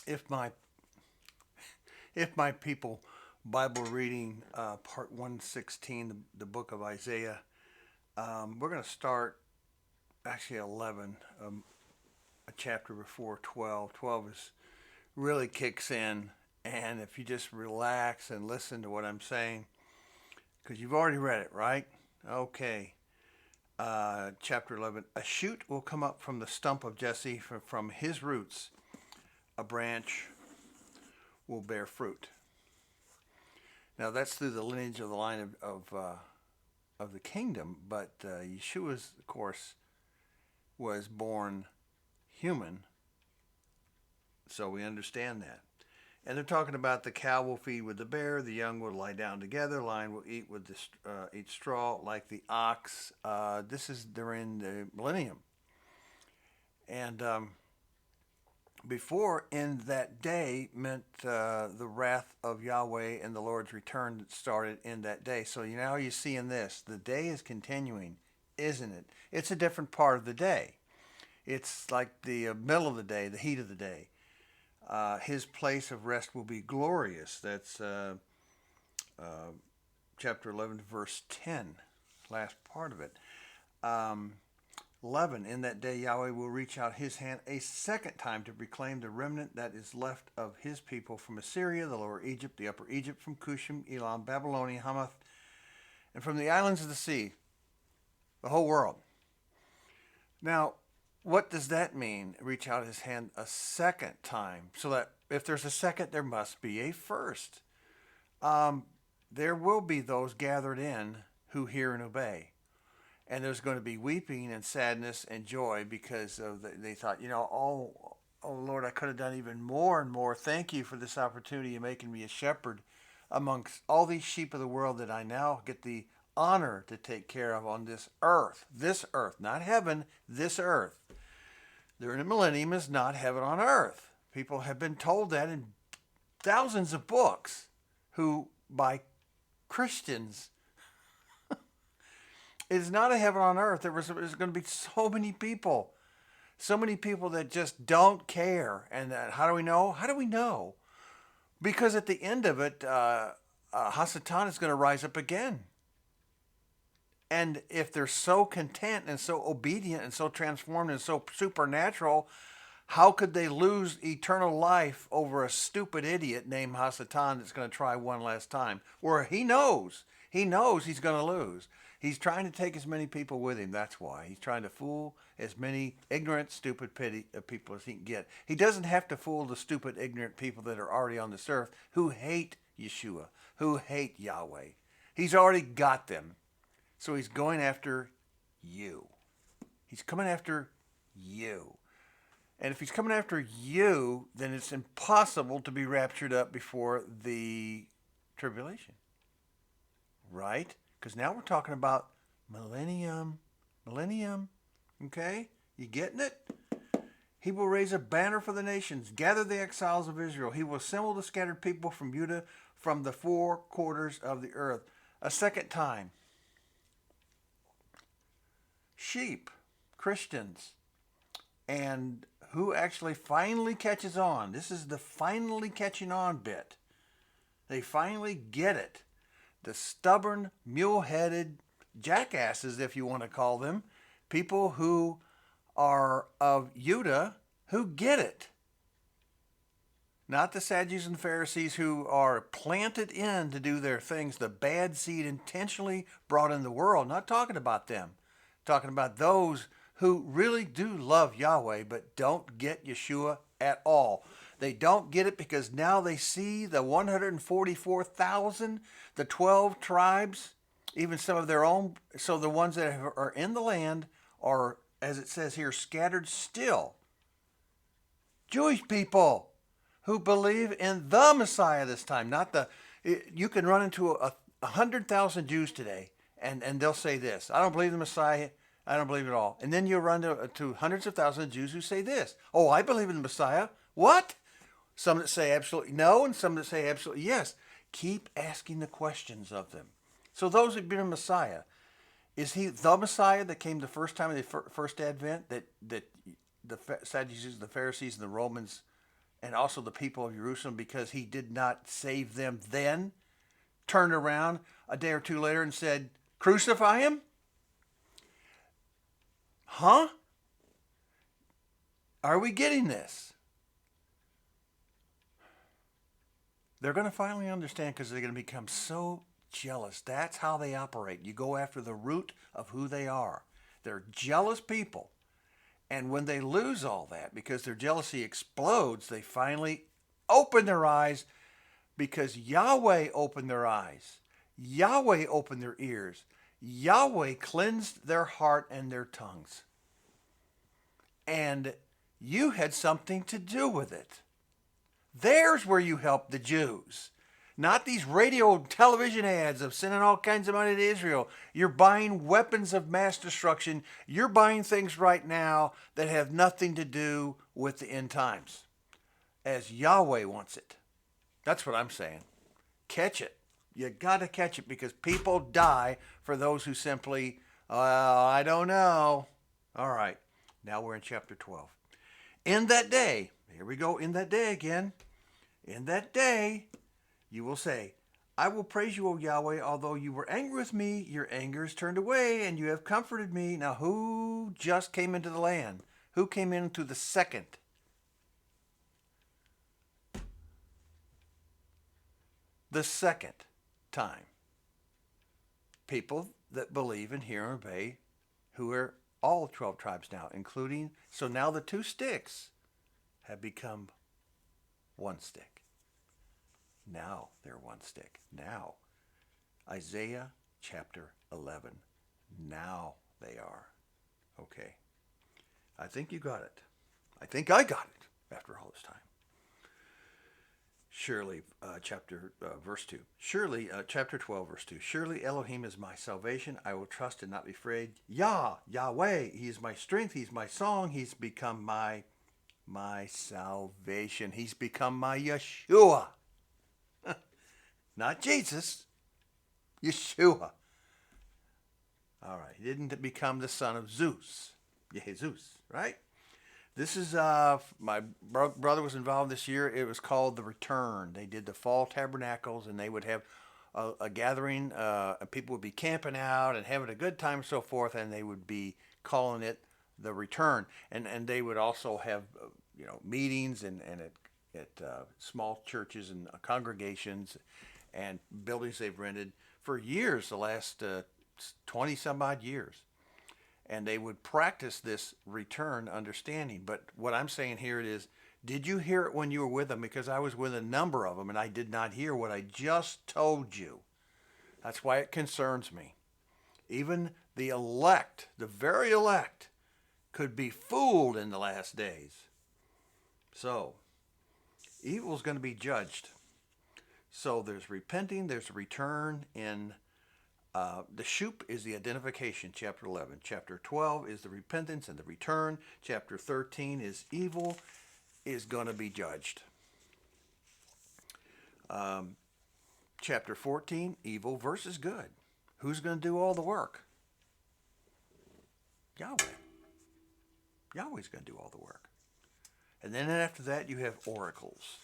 if my if my people Bible reading part 116, the book of Isaiah, we're going to start actually 11, a chapter before 12. 12 is really kicks in, and if you just relax and listen to what I'm saying, because you've already read it, right? Okay. Chapter 11. A shoot will come up from the stump of Jesse, from his roots. A branch will bear fruit. Now that's through the lineage of the line of the kingdom, but Yeshua's, of course, was born human, so we understand that. And they're talking about the cow will feed with the bear, the young will lie down together, lion will eat with eat straw like the ox. This is during the millennium, and before in that day meant the wrath of Yahweh and the Lord's return that started in that day. So now you see in this, the day is continuing, isn't it? It's a different part of the day. It's like the middle of the day, the heat of the day. His place of rest will be glorious. That's chapter 11, verse 10, last part of it. 11, in that day Yahweh will reach out his hand a second time to reclaim the remnant that is left of his people from Assyria, the lower Egypt, the upper Egypt, from Cushim, Elam, Babylonia, Hamath, and from the islands of the sea, the whole world. Now, what does that mean? Reach out his hand a second time. So that if there's a second, there must be a first. There will be those gathered in who hear and obey. And there's going to be weeping and sadness and joy because they thought, oh Lord, I could have done even more and more. Thank you for this opportunity of making me a shepherd amongst all these sheep of the world that I now get the honor to take care of on this earth. This earth, not heaven, this earth. The millennium is not heaven on earth. People have been told that in thousands of books who, by Christians, it is not a heaven on earth. There's going to be so many people that just don't care. And how do we know? How do we know? Because at the end of it, Hasatan is going to rise up again. And if they're so content and so obedient and so transformed and so supernatural, how could they lose eternal life over a stupid idiot named Hasatan that's going to try one last time? Where he knows he's going to lose. He's trying to take as many people with him. That's why. He's trying to fool as many ignorant, stupid people as he can get. He doesn't have to fool the stupid, ignorant people that are already on this earth who hate Yeshua, who hate Yahweh. He's already got them. So he's going after you. He's coming after you. And if he's coming after you, then it's impossible to be raptured up before the tribulation. Right? Because now we're talking about millennium. Millennium. Okay? You getting it? He will raise a banner for the nations, gather the exiles of Israel. He will assemble the scattered people from Judah, from the four quarters of the earth. A second time. Sheep, Christians, and who actually finally catches on. This is the finally catching on bit. They finally get it. The stubborn, mule-headed jackasses, if you want to call them, people who are of Judah, who get it. Not the Sadducees and Pharisees who are planted in to do their things, the bad seed intentionally brought in the world. Not talking about them. Talking about those who really do love Yahweh but don't get Yeshua at all. They don't get it because now they see the 144,000, the 12 tribes, even some of their own. So the ones that are in the land are, as it says here, scattered still. Jewish people who believe in the Messiah this time, not the. You can run into 100,000 Jews today. And they'll say this: I don't believe in the Messiah. I don't believe it all. And then you run to hundreds of thousands of Jews who say this: oh, I believe in the Messiah. What? Some that say absolutely no, and some that say absolutely yes. Keep asking the questions of them. So those who've been a Messiah, is he the Messiah that came the first time of the first advent, that the Sadducees, the Pharisees, and the Romans and also the people of Jerusalem because he did not save them then, turned around a day or two later and said, crucify him? Huh? Are we getting this? They're going to finally understand because they're going to become so jealous. That's how they operate. You go after the root of who they are. They're jealous people. And when they lose all that, because their jealousy explodes, they finally open their eyes because Yahweh opened their eyes. Yahweh opened their ears. Yahweh cleansed their heart and their tongues. And you had something to do with it. There's where you help the Jews. Not these radio and television ads of sending all kinds of money to Israel. You're buying weapons of mass destruction. You're buying things right now that have nothing to do with the end times, as Yahweh wants it. That's what I'm saying. Catch it. You got to catch it because people die for those who simply, I don't know. All right, now we're in chapter 12. In that day, here we go, in that day again. In that day, you will say, I will praise you, O Yahweh, although you were angry with me, your anger is turned away, and you have comforted me. Now, who just came into the land? Who came into the second? The second time. People that believe and hear and obey, who are all 12 tribes now, including, so now the two sticks have become one stick. Now they're one stick. Now, Isaiah chapter 11. Now they are. Okay. I think you got it. I think I got it after all this time. Surely, verse 2. Surely, chapter 12, verse 2. Surely Elohim is my salvation. I will trust and not be afraid. Yahweh, he is my strength. He's my song. He's become my salvation. He's become my Yeshua. Not Jesus. Yeshua. All right. He didn't become the son of Zeus. Jesus, right? This is, my brother was involved this year. It was called The Return. They did the fall tabernacles, and they would have a gathering. People would be camping out and having a good time and so forth, and they would be calling it The Return. And they would also have, meetings and at small churches and congregations and buildings they've rented for years, the last 20 some odd years. And they would practice this return understanding. But what I'm saying here is, did you hear it when you were with them? Because I was with a number of them and I did not hear what I just told you. That's why it concerns me. Even the elect, the very elect, could be fooled in the last days. So, evil is going to be judged. So there's repenting, there's a return in the shoop is the identification, chapter 11. Chapter 12 is the repentance and the return. Chapter 13 is evil is going to be judged. Chapter 14, evil versus good. Who's going to do all the work? Yahweh. Yahweh's going to do all the work. And then after that, you have oracles.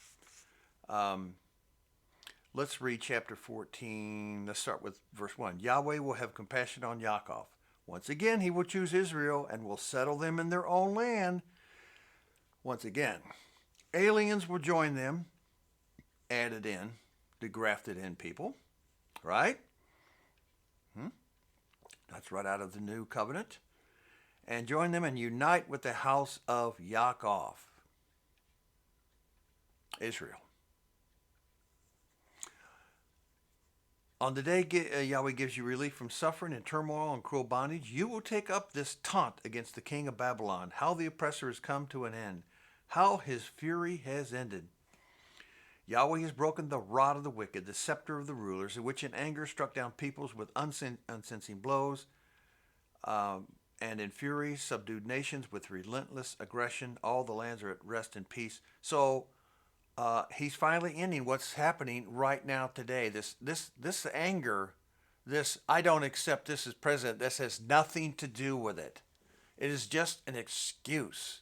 Let's read chapter 14. Let's start with verse 1. Yahweh will have compassion on Yaakov. Once again, he will choose Israel and will settle them in their own land. Once again, aliens will join them, added in, the grafted in people, right? That's right out of the new covenant. And join them and unite with the house of Yaakov, Israel. On the day Yahweh gives you relief from suffering and turmoil and cruel bondage, you will take up this taunt against the king of Babylon, how the oppressor has come to an end, how his fury has ended. Yahweh has broken the rod of the wicked, the scepter of the rulers, which in anger struck down peoples with unceasing blows, and in fury subdued nations with relentless aggression. All the lands are at rest and peace. So he's finally ending what's happening right now today. This anger, this I don't accept this as president, this has nothing to do with it. It is just an excuse.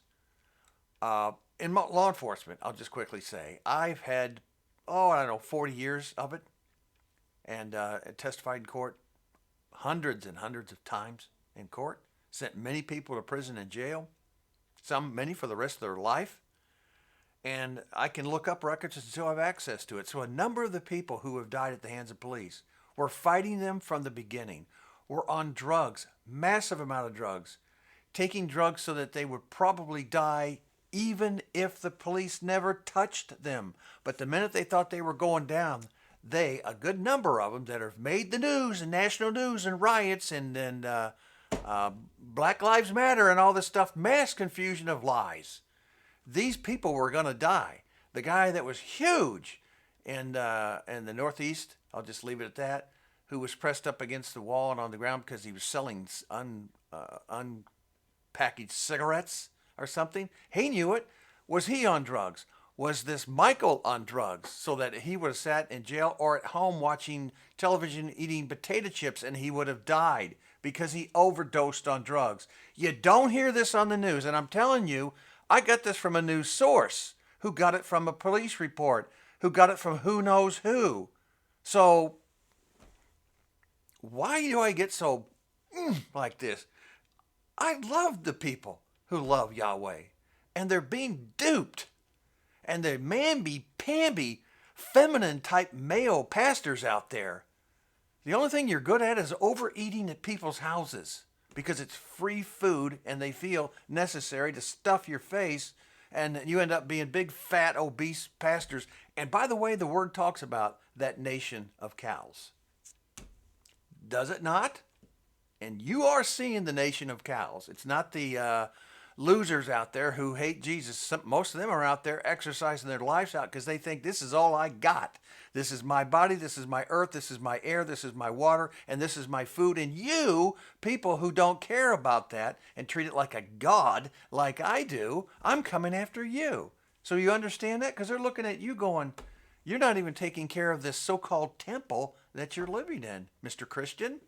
in law enforcement, I'll just quickly say, I've had, I don't know, 40 years of it, and testified in court hundreds and hundreds of times in court, sent many people to prison and jail, many for the rest of their life. And I can look up records and still have access to it. So a number of the people who have died at the hands of police were fighting them from the beginning, were on drugs, massive amount of drugs, taking drugs so that they would probably die even if the police never touched them. But the minute they thought they were going down, a good number of them that have made the news and national news and riots and Black Lives Matter and all this stuff, mass confusion of lies. These people were going to die. The guy that was huge in the Northeast, I'll just leave it at that, who was pressed up against the wall and on the ground because he was selling unpackaged cigarettes or something. He knew it. Was he on drugs? Was this Michael on drugs so that he would have sat in jail or at home watching television eating potato chips and he would have died because he overdosed on drugs? You don't hear this on the news, and I'm telling you, I got this from a news source who got it from a police report, who got it from who knows who. So why do I get so like this? I love the people who love Yahweh, and they're being duped. And the mamby-pamby, feminine-type male pastors out there, the only thing you're good at is overeating at people's houses because it's free food and they feel necessary to stuff your face, and you end up being big, fat, obese pastors. And by the way, the word talks about that nation of cows. Does it not? And you are seeing the nation of cows. It's not the losers out there who hate Jesus. Most of them are out there exercising their lives out because they think this is all I got. This is my body, this is my earth, this is my air, this is my water, and this is my food. And you, people who don't care about that and treat it like a god, like I do, I'm coming after you. So you understand that? Because they're looking at you going, you're not even taking care of this so-called temple that you're living in, Mr. Christian.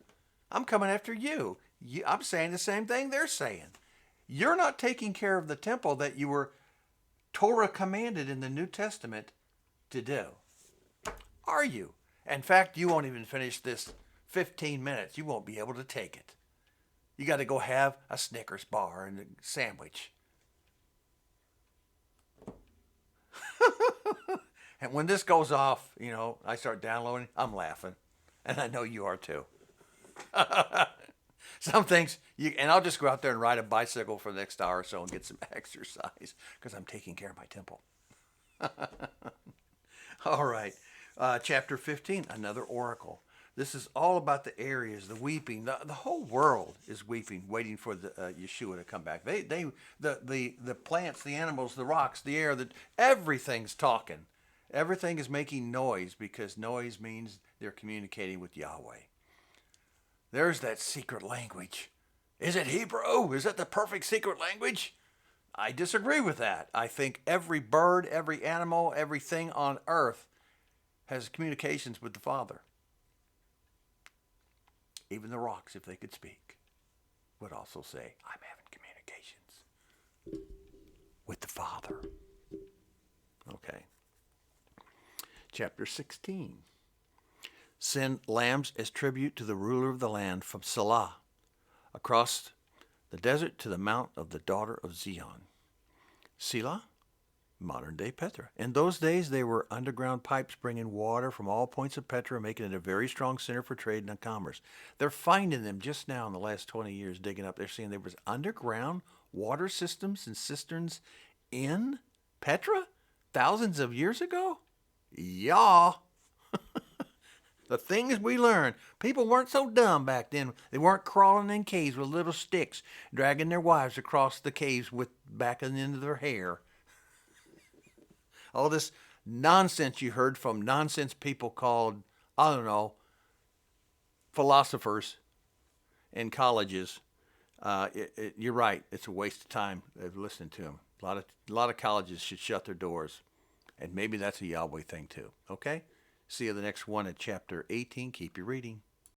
I'm coming after you. I'm saying the same thing they're saying. You're not taking care of the temple that you were Torah commanded in the New Testament to do. Are you? In fact, you won't even finish this 15 minutes. You won't be able to take it. You got to go have a Snickers bar and a sandwich. And when this goes off, I start downloading, I'm laughing. And I know you are too. Some things, and I'll just go out there and ride a bicycle for the next hour or so and get some exercise because I'm taking care of my temple. All right. Chapter 15, another oracle. This is all about the areas, the weeping. The whole world is weeping, waiting for the Yeshua to come back. The plants, the animals, the rocks, the air, everything's talking. Everything is making noise because noise means they're communicating with Yahweh. There's that secret language. Is it Hebrew? Is that the perfect secret language? I disagree with that. I think every bird, every animal, everything on earth has communications with the Father. Even the rocks, if they could speak, would also say, I'm having communications with the Father. Okay. Chapter 16. Send lambs as tribute to the ruler of the land from Salah, across the desert to the mount of the daughter of Zion. Selah, modern-day Petra. In those days, there were underground pipes bringing water from all points of Petra, making it a very strong center for trade and commerce. They're finding them just now in the last 20 years, digging up. They're seeing there was underground water systems and cisterns in Petra thousands of years ago. Yeah. The things we learned. People weren't so dumb back then. They weren't crawling in caves with little sticks, dragging their wives across the caves with back of the end of their hair. All this nonsense you heard from nonsense people called, I don't know, philosophers in colleges. You're right. It's a waste of time listening to them. A lot of colleges should shut their doors. And maybe that's a Yahweh thing too. Okay? See you the next one at chapter 18. Keep your reading.